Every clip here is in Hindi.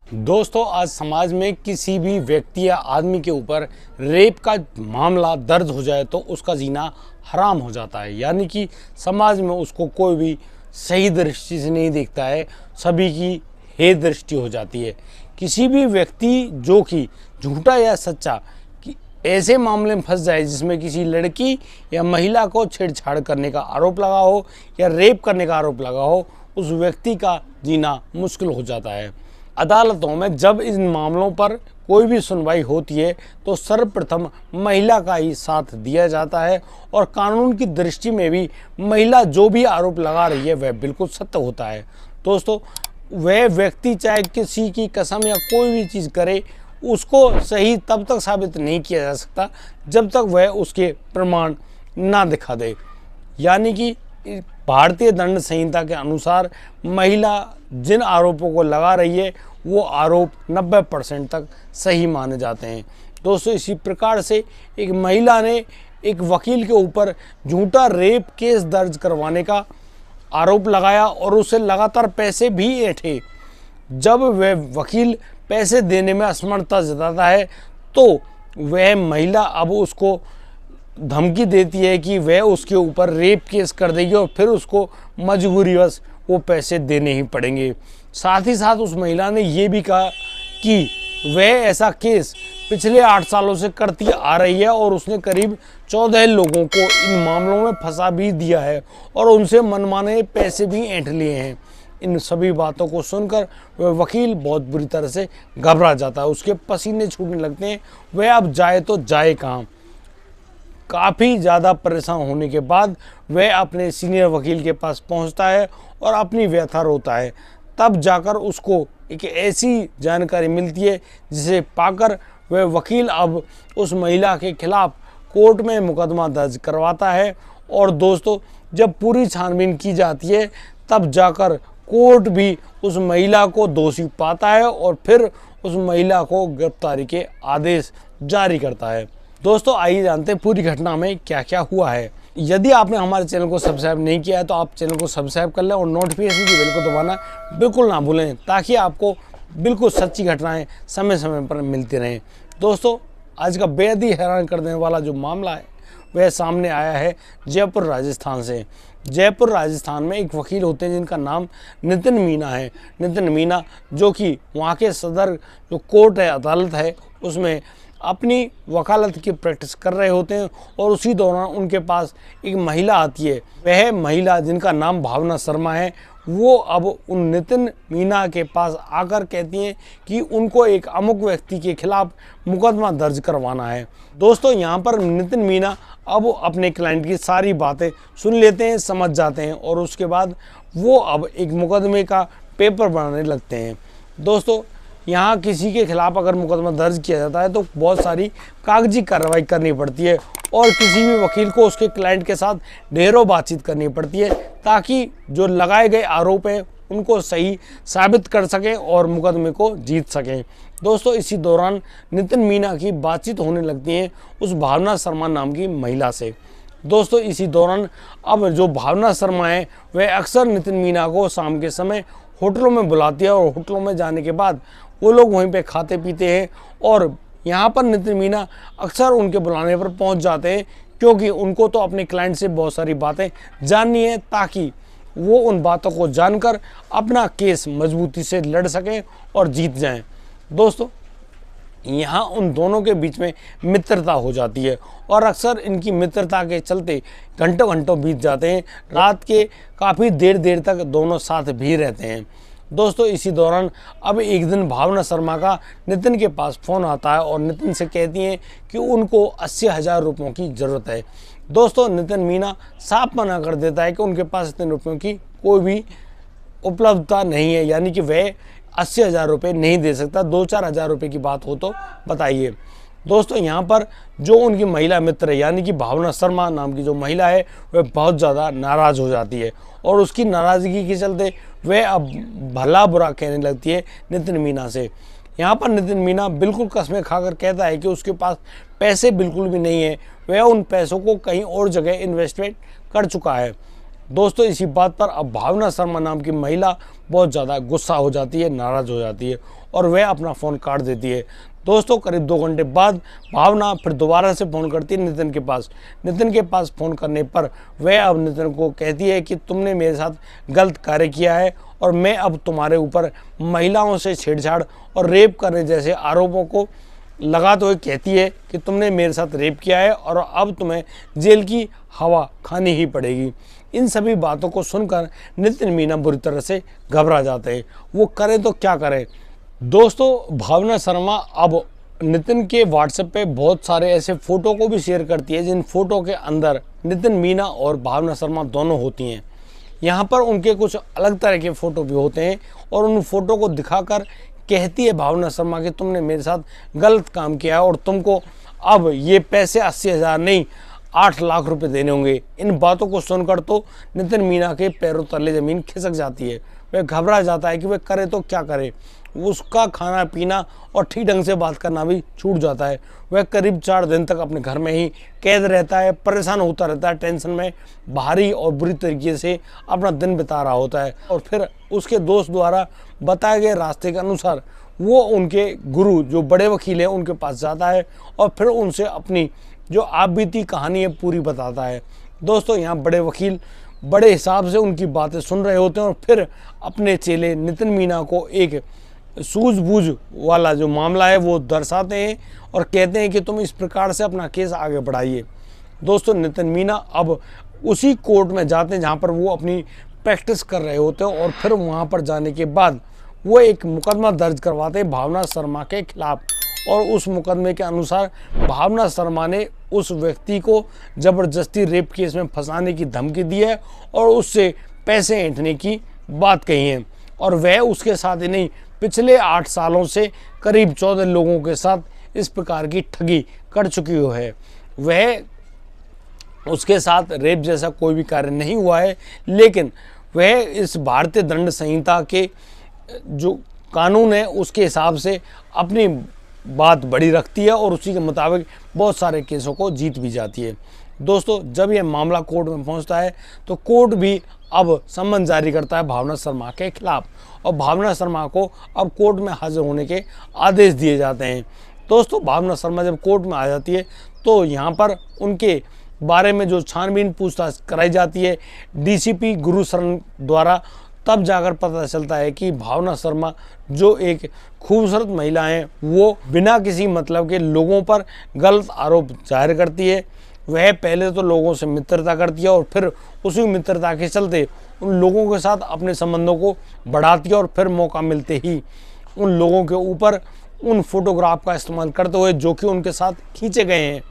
दोस्तों, आज समाज में किसी भी व्यक्ति या आदमी के ऊपर रेप का मामला दर्ज हो जाए तो उसका जीना हराम हो जाता है। यानी कि समाज में उसको कोई भी सही दृष्टि से नहीं देखता है, सभी की हे दृष्टि हो जाती है। किसी भी व्यक्ति जो कि झूठा या सच्चा ऐसे मामले में फंस जाए जिसमें किसी लड़की या महिला को छेड़छाड़ करने का आरोप लगा हो या रेप करने का आरोप लगा हो, उस व्यक्ति का जीना मुश्किल हो जाता है। अदालतों में जब इन मामलों पर कोई भी सुनवाई होती है तो सर्वप्रथम महिला का ही साथ दिया जाता है और कानून की दृष्टि में भी महिला जो भी आरोप लगा रही है वह बिल्कुल सत्य होता है। दोस्तों, वह व्यक्ति चाहे किसी की कसम या कोई भी चीज़ करे, उसको सही तब तक साबित नहीं किया जा सकता जब तक वह उसके प्रमाण ना दिखा दे। यानी कि भारतीय दंड संहिता के अनुसार महिला जिन आरोपों को लगा रही है वो आरोप 90% तक सही माने जाते हैं। दोस्तों, इसी प्रकार से एक महिला ने एक वकील के ऊपर झूठा रेप केस दर्ज करवाने का आरोप लगाया और उसे लगातार पैसे भी ऐंठे। जब वह वकील पैसे देने में असमर्थता जताता है तो वह महिला अब उसको धमकी देती है कि वह उसके ऊपर रेप केस कर देगी और फिर उसको मजबूरीवश वो पैसे देने ही पड़ेंगे। साथ ही साथ उस महिला ने ये भी कहा कि वह ऐसा केस पिछले 8 सालों से करती आ रही है और उसने करीब 14 लोगों को इन मामलों में फंसा भी दिया है और उनसे मनमाने पैसे भी ऐंठ लिए हैं। इन सभी बातों को सुनकर वह वकील बहुत बुरी तरह से घबरा जाता है, उसके पसीने छूटने लगते हैं। वह अब जाए तो जाए कहाँ। काफ़ी ज़्यादा परेशान होने के बाद वह अपने सीनियर वकील के पास पहुंचता है और अपनी व्यथा रोता है। तब जाकर उसको एक ऐसी जानकारी मिलती है जिसे पाकर वह वकील अब उस महिला के खिलाफ कोर्ट में मुकदमा दर्ज करवाता है। और दोस्तों, जब पूरी छानबीन की जाती है तब जाकर कोर्ट भी उस महिला को दोषी पाता है और फिर उस महिला को गिरफ्तारी के आदेश जारी करता है। दोस्तों, आइए जानते हैं पूरी घटना में क्या क्या हुआ है। यदि आपने हमारे चैनल को सब्सक्राइब नहीं किया है तो आप चैनल को सब्सक्राइब कर लें और नोटिफिकेशन की बेल को दबाना बिल्कुल ना भूलें ताकि आपको बिल्कुल सच्ची घटनाएं समय समय पर मिलती रहें। दोस्तों, आज का बेहद ही हैरान कर देने वाला जो मामला है वह सामने आया है जयपुर राजस्थान से। जयपुर राजस्थान में एक वकील होते हैं जिनका नाम नितिन मीना है। नितिन मीना जो कि वहाँ के सदर जो कोर्ट है, अदालत है, उसमें अपनी वकालत की प्रैक्टिस कर रहे होते हैं और उसी दौरान उनके पास एक महिला आती है। वह महिला जिनका नाम भावना शर्मा है, वो अब उन नितिन मीना के पास आकर कहती हैं कि उनको एक अमुक व्यक्ति के खिलाफ मुकदमा दर्ज करवाना है। दोस्तों, यहाँ पर नितिन मीना अब अपने क्लाइंट की सारी बातें सुन लेते हैं, समझ जाते हैं और उसके बाद वो अब एक मुकदमे का पेपर बनाने लगते हैं। दोस्तों, यहाँ किसी के खिलाफ अगर मुकदमा दर्ज किया जाता है तो बहुत सारी कागजी कार्रवाई करनी पड़ती है और किसी भी वकील को उसके क्लाइंट के साथ ढेरों बातचीत करनी पड़ती है ताकि जो लगाए गए आरोप हैं उनको सही साबित कर सकें और मुकदमे को जीत सकें। दोस्तों, इसी दौरान नितिन मीना की बातचीत होने लगती है उस भावना शर्मा नाम की महिला से। दोस्तों, इसी दौरान अब जो भावना शर्मा है वह अक्सर नितिन मीना को शाम के समय होटलों में बुलाती है और होटलों में जाने के बाद वो लोग वहीं पे खाते पीते हैं और यहाँ पर नितिन मीना अक्सर उनके बुलाने पर पहुँच जाते हैं क्योंकि उनको तो अपने क्लाइंट से बहुत सारी बातें जाननी है ताकि वो उन बातों को जानकर अपना केस मजबूती से लड़ सकें और जीत जाएं। दोस्तों, यहाँ उन दोनों के बीच में मित्रता हो जाती है और अक्सर इनकी मित्रता के चलते घंटों घंटों बीत जाते हैं। रात के काफ़ी देर देर तक दोनों साथ भी रहते हैं। दोस्तों, इसी दौरान अब एक दिन भावना शर्मा का नितिन के पास फ़ोन आता है और नितिन से कहती हैं कि उनको 80,000 रुपयों की ज़रूरत है। दोस्तों, नितिन मीना साफ मना कर देता है कि उनके पास इतने रुपयों की कोई भी उपलब्धता नहीं है, यानी कि वह 80,000 रुपये नहीं दे सकता। 2-4 हज़ार रुपये की बात हो तो बताइए। दोस्तों, यहाँ पर जो उनकी महिला मित्र है यानी कि भावना शर्मा नाम की जो महिला है वह बहुत ज़्यादा नाराज़ हो जाती है और उसकी नाराज़गी के चलते वह अब भला बुरा कहने लगती है नितिन मीना से। यहाँ पर नितिन मीना बिल्कुल कसमें खाकर कहता है कि उसके पास पैसे बिल्कुल भी नहीं है, वह उन पैसों को कहीं और जगह इन्वेस्टमेंट कर चुका है। दोस्तों इसी बात पर अब भावना शर्मा नाम की महिला बहुत ज़्यादा गुस्सा हो जाती है, नाराज़ हो जाती है और वह अपना फ़ोन काट देती है। दोस्तों करीब 2 घंटे बाद भावना फिर दोबारा से फ़ोन करती है नितिन के पास। नितिन के पास फ़ोन करने पर वह अब नितिन को कहती है कि तुमने मेरे साथ गलत कार्य किया है और मैं अब तुम्हारे ऊपर महिलाओं से छेड़छाड़ और रेप करने जैसे आरोपों को लगाते हुए कहती है कि तुमने मेरे साथ रेप किया है और अब तुम्हें जेल की हवा खानी ही पड़ेगी। इन सभी बातों को सुनकर नितिन मीना बुरी तरह से घबरा जाते हैं। वो करे तो क्या करे। दोस्तों भावना शर्मा अब नितिन के व्हाट्सएप पे बहुत सारे ऐसे फ़ोटो को भी शेयर करती है जिन फ़ोटो के अंदर नितिन मीना और भावना शर्मा दोनों होती हैं। यहाँ पर उनके कुछ अलग तरह के फ़ोटो भी होते हैं और उन फ़ोटो को दिखाकर कहती है भावना शर्मा कि तुमने मेरे साथ गलत काम किया है और तुमको अब ये पैसे 80,000 नहीं 8 लाख रुपए देने होंगे। इन बातों को सुनकर तो नितिन मीना के पैरों तले ज़मीन खिसक जाती है। वह घबरा जाता है कि वह करे तो क्या करे। उसका खाना पीना और ठीक ढंग से बात करना भी छूट जाता है। वह करीब 4 दिन तक अपने घर में ही कैद रहता है, परेशान होता रहता है, टेंशन में भारी और बुरी तरीके से अपना दिन बिता रहा होता है। और फिर उसके दोस्त द्वारा बताए गए रास्ते के अनुसार वो उनके गुरु जो बड़े वकील हैं उनके पास जाता है और फिर उनसे अपनी जो आप बीती कहानी है पूरी बताता है। दोस्तों यहाँ बड़े वकील बड़े हिसाब से उनकी बातें सुन रहे होते हैं और फिर अपने चेले नितिन मीना को एक सूझबूझ वाला जो मामला है वो दर्शाते हैं और कहते हैं कि तुम इस प्रकार से अपना केस आगे बढ़ाइए। दोस्तों नितिन मीना अब उसी कोर्ट में जाते हैं जहाँ पर वो अपनी प्रैक्टिस कर रहे होते हैं और फिर वहाँ पर जाने के बाद वो एक मुकदमा दर्ज करवाते हैं भावना शर्मा के खिलाफ। और उस मुकदमे के अनुसार भावना शर्मा ने उस व्यक्ति को ज़बरदस्ती रेप केस में फंसाने की धमकी दी है और उससे पैसे ऐंठने की बात कही है। और वह उसके साथ ही नहीं पिछले 8 सालों से करीब 14 लोगों के साथ इस प्रकार की ठगी कर चुकी है। वह उसके साथ रेप जैसा कोई भी कार्य नहीं हुआ है, लेकिन वह इस भारतीय दंड संहिता के जो कानून है उसके हिसाब से अपनी बात बड़ी रखती है और उसी के मुताबिक बहुत सारे केसों को जीत भी जाती है। दोस्तों जब यह मामला कोर्ट में पहुंचता है तो कोर्ट भी अब सम्मन जारी करता है भावना शर्मा के खिलाफ और भावना शर्मा को अब कोर्ट में हाजिर होने के आदेश दिए जाते हैं। दोस्तों भावना शर्मा जब कोर्ट में आ जाती है तो यहाँ पर उनके बारे में जो छानबीन पूछताछ कराई जाती है डीसीपी गुरुशरण द्वारा, तब जाकर पता चलता है कि भावना शर्मा जो एक खूबसूरत महिला है वो बिना किसी मतलब के लोगों पर गलत आरोप जाहिर करती है। वह पहले तो लोगों से मित्रता करती है और फिर उसी मित्रता के चलते उन लोगों के साथ अपने संबंधों को बढ़ाती है और फिर मौका मिलते ही उन लोगों के ऊपर उन फोटोग्राफ का इस्तेमाल करते हुए जो कि उनके साथ खींचे गए हैं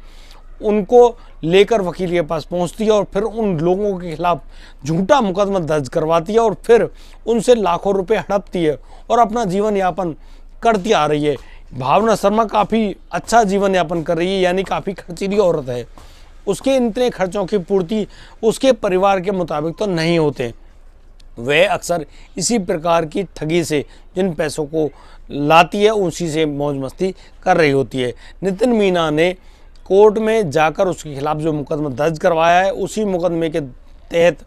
उनको लेकर वकील के पास पहुंचती है और फिर उन लोगों के खिलाफ झूठा मुकदमा दर्ज करवाती है और फिर उनसे लाखों रुपए हड़पती है और अपना जीवन यापन करती आ रही है। भावना शर्मा काफ़ी अच्छा जीवन यापन कर रही है, यानी काफ़ी खर्चीली औरत है। उसके इतने खर्चों की पूर्ति उसके परिवार के मुताबिक तो नहीं होते। वह अक्सर इसी प्रकार की ठगी से जिन पैसों को लाती है उसी से मौज मस्ती कर रही होती है। नितिन मीना ने कोर्ट में जाकर उसके खिलाफ जो मुकदमा दर्ज करवाया है उसी मुकदमे के तहत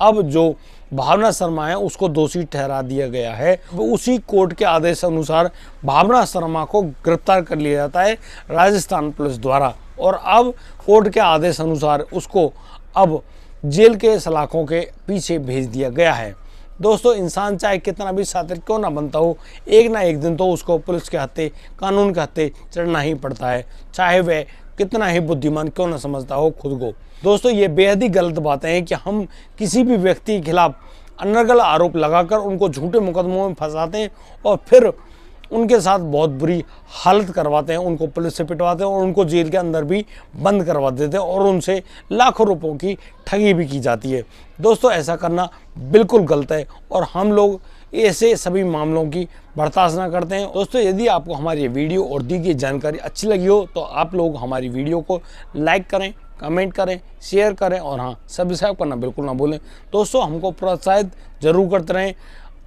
अब जो भावना शर्मा है उसको दोषी ठहरा दिया गया है। उसी कोर्ट के आदेश अनुसार भावना शर्मा को गिरफ्तार कर लिया जाता है राजस्थान पुलिस द्वारा और अब कोर्ट के आदेश अनुसार उसको अब जेल के सलाखों के पीछे भेज दिया गया है। दोस्तों इंसान चाहे कितना भी शातिर क्यों ना बनता हो, एक ना एक दिन तो उसको पुलिस के हत्थे कानून के हत्थे चढ़ना ही पड़ता है, चाहे वह कितना ही बुद्धिमान क्यों ना समझता हो खुद को। दोस्तों ये बेहद ही गलत बातें हैं कि हम किसी भी व्यक्ति के खिलाफ अनर्गल आरोप लगाकर उनको झूठे मुकदमों में फंसाते हैं और फिर उनके साथ बहुत बुरी हालत करवाते हैं, उनको पुलिस से पिटवाते हैं और उनको जेल के अंदर भी बंद करवा देते हैं और उनसे लाखों रुपयों की ठगी भी की जाती है। दोस्तों ऐसा करना बिल्कुल गलत है और हम लोग ऐसे सभी मामलों की बर्दाश्त ना करते हैं। दोस्तों यदि आपको हमारी वीडियो और दी गई जानकारी अच्छी लगी हो तो आप लोग हमारी वीडियो को लाइक करें, कमेंट करें, शेयर करें और हाँ सब्सक्राइब करना बिल्कुल ना भूलें। दोस्तों हमको प्रोत्साहित जरूर करते रहें।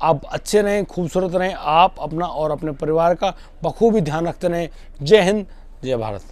आप अच्छे रहें, खूबसूरत रहें, आप अपना और अपने परिवार का बखूबी ध्यान रखते रहें। जय हिंद, जय भारत।